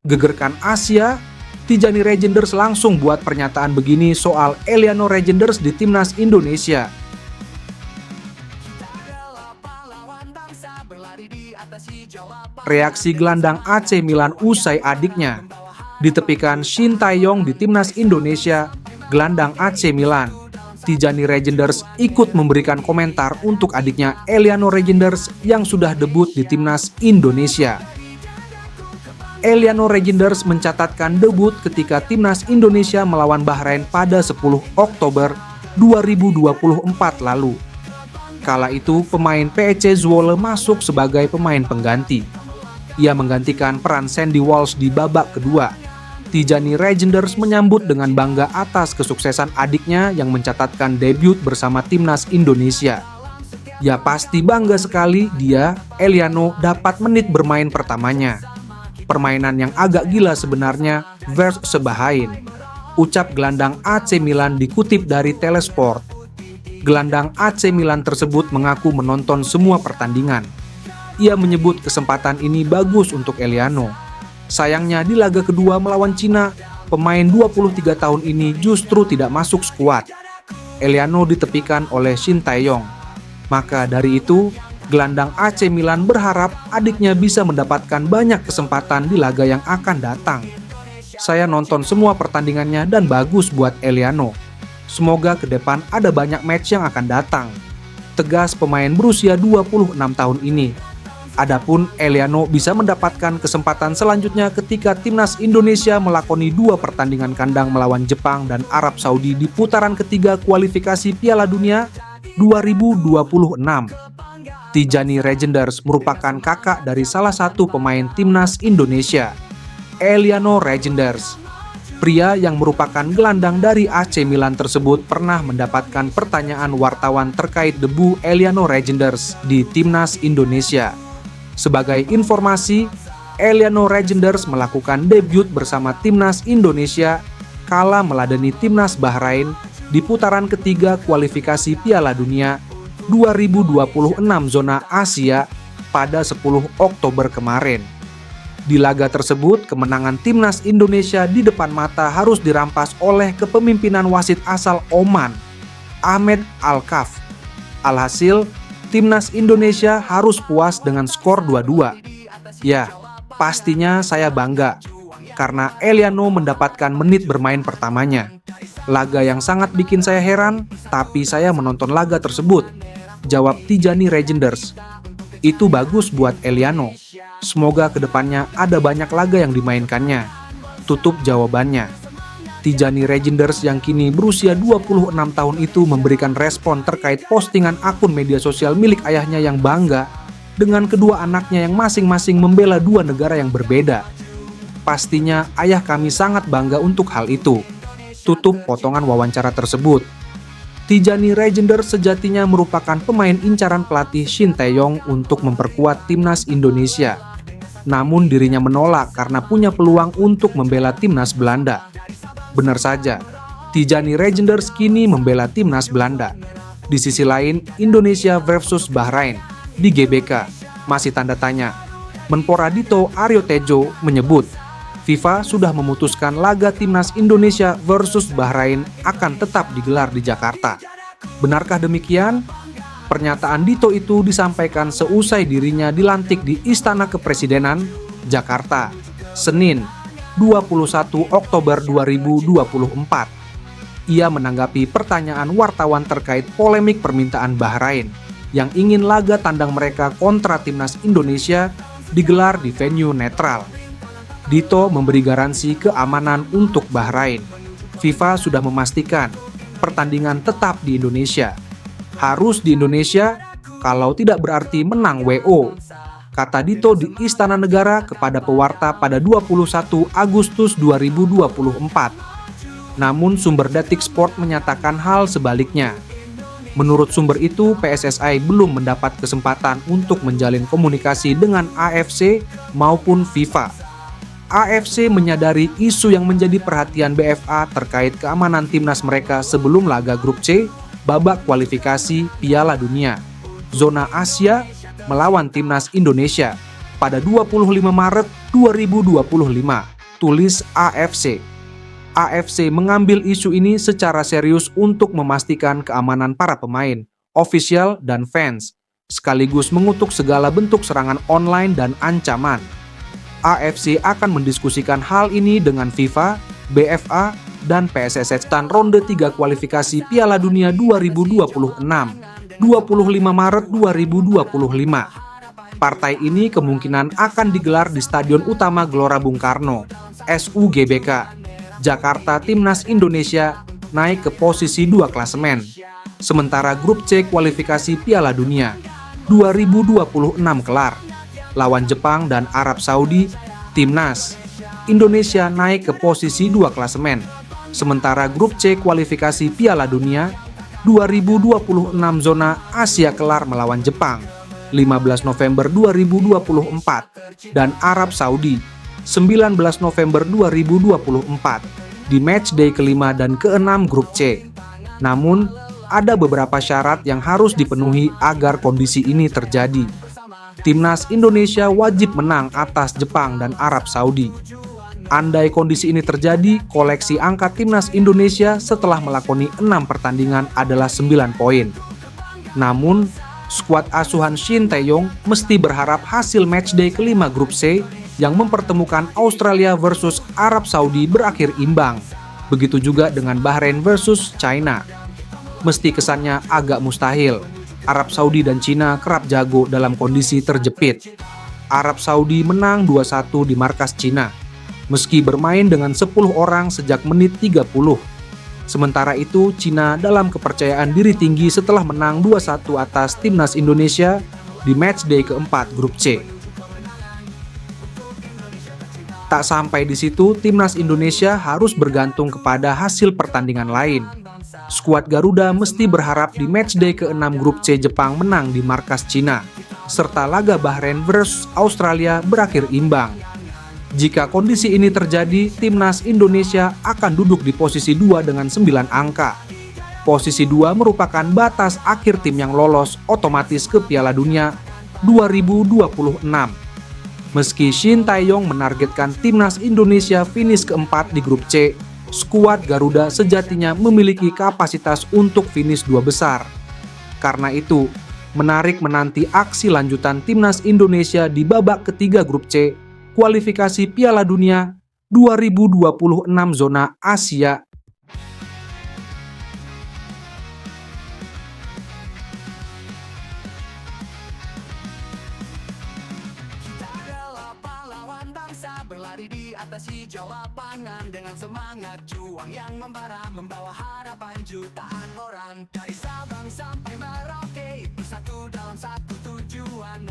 Gegerkan Asia, Tijani Regenders langsung buat pernyataan begini soal Eliano Regenders di timnas Indonesia. Reaksi gelandang AC Milan usai adiknya ditepikan Shin Tae-yong di timnas Indonesia. Gelandang AC Milan, Tijani Regenders ikut memberikan komentar untuk adiknya Eliano Regenders yang sudah debut di timnas Indonesia. Eliano Regenders mencatatkan debut ketika timnas Indonesia melawan Bahrain pada 10 Oktober 2024 lalu. Kala itu pemain PEC Zwolle masuk sebagai pemain pengganti. Ia menggantikan peran Sandy Walsh di babak kedua. Tijani Regenders menyambut dengan bangga atas kesuksesan adiknya yang mencatatkan debut bersama timnas Indonesia. Ya pasti bangga sekali dia, Eliano, dapat menit bermain pertamanya. Permainan yang agak gila sebenarnya versus Bahrain, ucap gelandang AC Milan dikutip dari Telesport. Gelandang AC Milan tersebut mengaku menonton semua pertandingan. Ia menyebut kesempatan ini bagus untuk Eliano. Sayangnya di laga kedua melawan Cina, pemain 23 tahun ini justru tidak masuk skuad. Eliano ditepikan oleh Shin Tae-yong. Maka dari itu, gelandang AC Milan berharap adiknya bisa mendapatkan banyak kesempatan di laga yang akan datang. Saya nonton semua pertandingannya dan bagus buat Eliano. Semoga ke depan ada banyak match yang akan datang, tegas pemain berusia 26 tahun ini. Adapun Eliano bisa mendapatkan kesempatan selanjutnya ketika timnas Indonesia melakoni 2 pertandingan kandang melawan Jepang dan Arab Saudi di putaran ketiga kualifikasi Piala Dunia 2026. Tijani Regenders merupakan kakak dari salah satu pemain timnas Indonesia, Eliano Regenders. Pria yang merupakan gelandang dari AC Milan tersebut pernah mendapatkan pertanyaan wartawan terkait debu Eliano Regenders di timnas Indonesia. Sebagai informasi, Eliano Regenders melakukan debut bersama timnas Indonesia kala meladeni timnas Bahrain di putaran ketiga kualifikasi Piala Dunia 2026 zona Asia pada 10 Oktober kemarin. Di laga tersebut, kemenangan timnas Indonesia di depan mata harus dirampas oleh kepemimpinan wasit asal Oman, Ahmed Al-Kaf. Alhasil, timnas Indonesia harus puas dengan skor 2-2. Ya, pastinya saya bangga karena Eliano mendapatkan menit bermain pertamanya. Laga yang sangat bikin saya heran, tapi saya menonton laga tersebut, jawab Tijani Regenders. Itu bagus buat Eliano. Semoga kedepannya ada banyak laga yang dimainkannya, tutup jawabannya. Tijani Regenders yang kini berusia 26 tahun itu memberikan respon terkait postingan akun media sosial milik ayahnya yang bangga dengan kedua anaknya yang masing-masing membela 2 negara yang berbeda. Pastinya ayah kami sangat bangga untuk hal itu, tutup potongan wawancara tersebut. Tijani Regenders sejatinya merupakan pemain incaran pelatih Shin Tae-yong untuk memperkuat timnas Indonesia. Namun dirinya menolak karena punya peluang untuk membela timnas Belanda. Benar saja, Tijani Regenders kini membela timnas Belanda. Di sisi lain, Indonesia versus Bahrain di GBK masih tanda tanya. Menpora Dito Aryo Tejo menyebut, FIFA sudah memutuskan laga timnas Indonesia versus Bahrain akan tetap digelar di Jakarta. Benarkah demikian? Pernyataan Dito itu disampaikan seusai dirinya dilantik di Istana Kepresidenan, Jakarta, Senin, 21 Oktober 2024. Ia menanggapi pertanyaan wartawan terkait polemik permintaan Bahrain yang ingin laga tandang mereka kontra timnas Indonesia digelar di venue netral. Dito memberi garansi keamanan untuk Bahrain. FIFA sudah memastikan pertandingan tetap di Indonesia. Harus di Indonesia, kalau tidak berarti menang WO, kata Dito di Istana Negara kepada pewarta pada 21 Agustus 2024. Namun sumber Detik Sport menyatakan hal sebaliknya. Menurut sumber itu, PSSI belum mendapat kesempatan untuk menjalin komunikasi dengan AFC maupun FIFA. AFC menyadari isu yang menjadi perhatian BFA terkait keamanan timnas mereka sebelum laga grup C babak kualifikasi Piala Dunia zona Asia melawan timnas Indonesia. pada 25 Maret 2025, tulis AFC. AFC mengambil isu ini secara serius untuk memastikan keamanan para pemain, ofisial, dan fans, sekaligus mengutuk segala bentuk serangan online dan ancaman. AFC akan mendiskusikan hal ini dengan FIFA, BFA, dan PSSI dan ronde 3 kualifikasi Piala Dunia 2026, 25 Maret 2025. Partai ini kemungkinan akan digelar di Stadion Utama Gelora Bung Karno, SUGBK. Jakarta Timnas Indonesia naik ke posisi 2 klasemen. Sementara grup C kualifikasi Piala Dunia 2026 kelar. Lawan Jepang dan Arab Saudi, Timnas Indonesia naik ke posisi 2 klasemen. Sementara grup C kualifikasi Piala Dunia 2026 zona Asia kelar melawan Jepang 15 November 2024 dan Arab Saudi 19 November 2024 di matchday kelima dan keenam grup C. Namun, ada beberapa syarat yang harus dipenuhi agar kondisi ini terjadi. Timnas Indonesia wajib menang atas Jepang dan Arab Saudi. Andai kondisi ini terjadi, koleksi angka Timnas Indonesia setelah melakoni 6 pertandingan adalah 9 poin. Namun, skuad asuhan Shin Tae-yong mesti berharap hasil matchday kelima grup C yang mempertemukan Australia versus Arab Saudi berakhir imbang. Begitu juga dengan Bahrain versus China. Mesti kesannya agak mustahil. Arab Saudi dan China kerap jago dalam kondisi terjepit. Arab Saudi menang 2-1 di markas China, meski bermain dengan 10 orang sejak menit 30. Sementara itu, China dalam kepercayaan diri tinggi setelah menang 2-1 atas Timnas Indonesia di matchday keempat grup C. Tak sampai di situ, Timnas Indonesia harus bergantung kepada hasil pertandingan lain. Skuad Garuda mesti berharap di matchday ke-6 grup C Jepang menang di markas China, serta laga Bahrain versus Australia berakhir imbang. Jika kondisi ini terjadi, Timnas Indonesia akan duduk di posisi 2 dengan 9 angka. Posisi 2 merupakan batas akhir tim yang lolos otomatis ke Piala Dunia 2026. Meski Shin Tae-yong menargetkan Timnas Indonesia finish keempat di grup C, skuad Garuda sejatinya memiliki kapasitas untuk finish 2 besar. Karena itu, menarik menanti aksi lanjutan Timnas Indonesia di babak ketiga grup C kualifikasi Piala Dunia 2026 zona Asia. Berlari di atas hijau lapangan dengan semangat juang yang membara, membawa harapan jutaan orang dari Sabang sampai Merauke, bersatu dalam satu tujuan.